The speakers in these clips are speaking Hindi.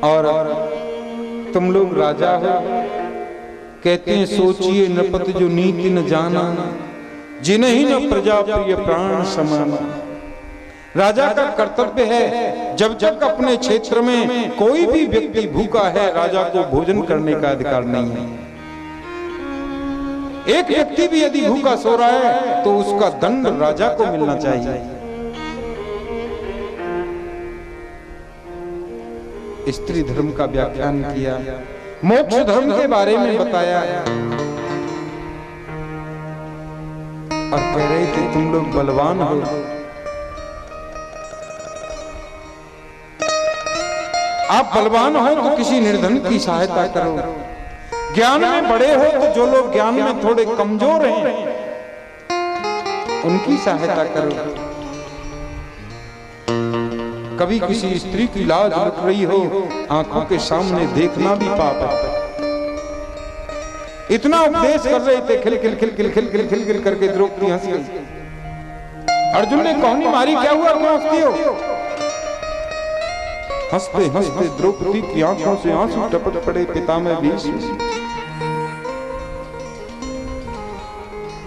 और तुम लोग राजा हो। कहते हैं सोचिए नपत जो नीति न जाना, जिन्हीं न प्रजा प्रिय प्राण समाना। राजा का कर्तव्य है जब तक अपने क्षेत्र में कोई भी व्यक्ति भूखा है, राजा को भोजन करने का अधिकार नहीं है। एक व्यक्ति भी यदि भूखा सो रहा है तो उसका दंड राजा को मिलना चाहिए। स्त्री धर्म का व्याख्यान किया, मोक्ष धर्म के बारे में बताया और कह रहे थे तुम लोग बलवान हो, आप बलवान हो तो किसी निर्धन की सहायता करो। ज्ञान में बड़े हो तो जो लोग ज्ञान में थोड़े कमजोर हैं उनकी सहायता करो। कभी किसी स्त्री की लाज लुट रही हो, आंखों के सामने देखना भी पाप है। इतना उपदेश कर रहे थे, खिल खिल खिल खिल खिल खिल खिल खिल करके द्रौपदी हंसी। अर्जुन ने कौनी मारी, क्या हुआ क्यों हंसती हो? हंसते हंसते द्रौपदी की आंखों से आंसू टपक पड़े। पितामह भीष्म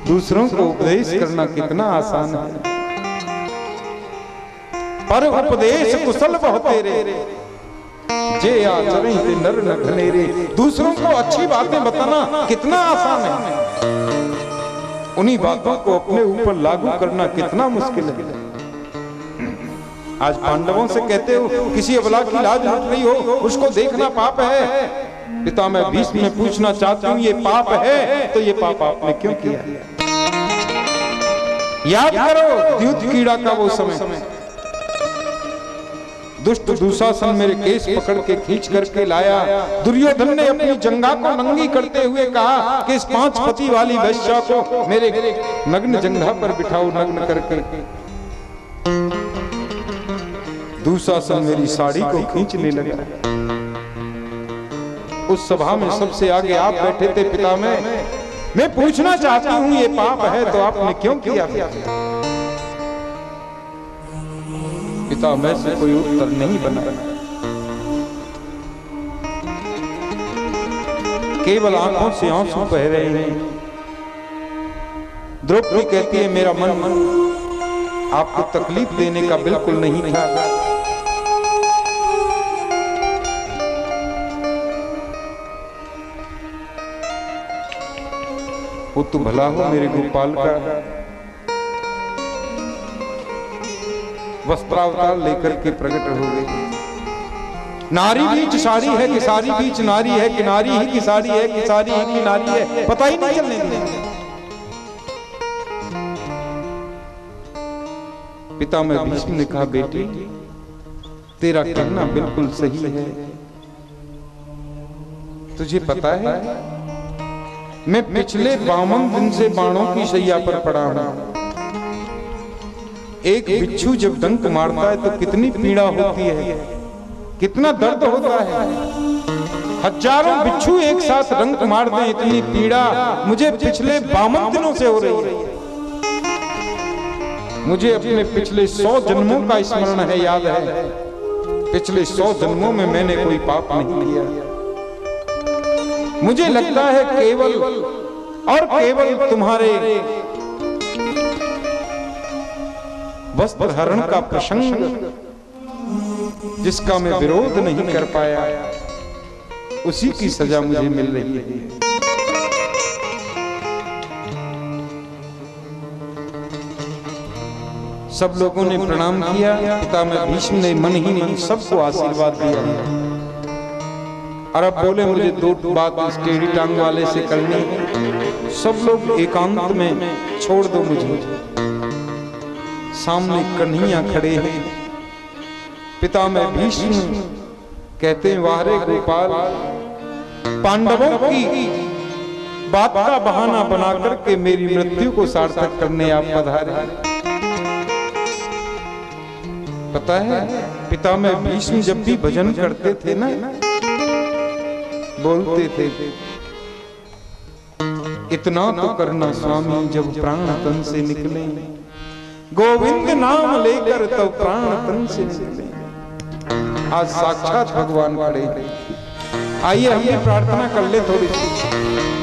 दूसरों को उपदेश करना कितना आसान है, पर उपदेश कुशल बहुत तेरे, जे आचरण ते नर न घनेरे। दूसरों को अच्छी बातें बताना कितना आसान है, उन्हीं बातों को अपने ऊपर लागू करना कितना मुश्किल है। आज पांडवों से कहते हो किसी अबला की लाज लुट रही हो, उसको देखना पाप है। पितामह भीष्म में पूछना चाहती हूँ, ये पाप है तो ये पाप आपने क्यों किया? याद करो द्यूत कीड़ा का वो समय, दुष्ट दुशासन मेरे केस पकड़ के खींच करके लाया। दुर्योधन ने अपनी जंघा को नंगी करते हुए कहा कि इस 5 पति वाली वैश्या को मेरे नग्न जंघा पर बिठाओ नग्न करके। दुशासन मेरी साड़ी को खींचने लगा। उस सभा में सबसे आगे आप बैठे थे पितामह। मैं पूछना चाहती हूँ ये पाप है तो आपने क्यों किया? पितामह से कोई उत्तर नहीं बना, केवल आंखों से आंसू बह रहे हैं। द्रौपदी कहती है मेरा मन आपको तकलीफ देने का बिल्कुल नहीं था। वो तो भला हो मेरे गोपाल का। वस्त्रावतार लेकर के प्रकट हो गई। नारी बीच साड़ी है कि साड़ी बीच नारी है कि नारी ही की साड़ी है कि साड़ी ही की नारी है, पता ही नहीं चलने देंगे। पितामह भीष्म ने कहा बेटी तेरा कहना बिल्कुल सही है। तुझे पता है मैं पिछले 52 दिन से बाणों की शैया पर पड़ा हूं। एक बिच्छू जब डंक मारता है तो कितनी पीड़ा होती है, कितना दर्द होता है। हजारों बिच्छू एक साथ डंक मार दें इतनी पीड़ा मुझे पिछले 52 दिनों से हो रही है। मुझे अपने पिछले 100 जन्मों का स्मरण है, याद है। पिछले 100 जन्मों में मैंने कोई पाप नहीं किया। मुझे लगता है केवल और केवल तुम्हारे वस्त्र हरण का प्रसंग जिसका मैं विरोध नहीं कर पाया, उसी की सजा मुझे मिल रही है। सब लोगों ने प्रणाम किया। पितामह भीष्म ने मन ही मन सबको आशीर्वाद दिया और अब बोले मुझे 2 बात इस टेढ़ी टांग वाले से करनी है। सब लोग एकांत में छोड़ दो मुझे। सामने कन्हैया खड़े हैं। पितामह भीष्म कहते हैं वाह रे गोपाल, पांडवों की बात का बहाना बना करके मेरी मृत्यु को सार्थक करने आप पधारे। पता है पितामह भीष्म जब भी भजन करते थे ना, बोलते थे इतना तो करना स्वामी जब प्राण तन से निकले, गोविंद नाम लेकर तो प्राण तन से निकले। आज साक्षात भगवान खड़े। आइए हम भी प्रार्थना कर ले थोड़ी सी।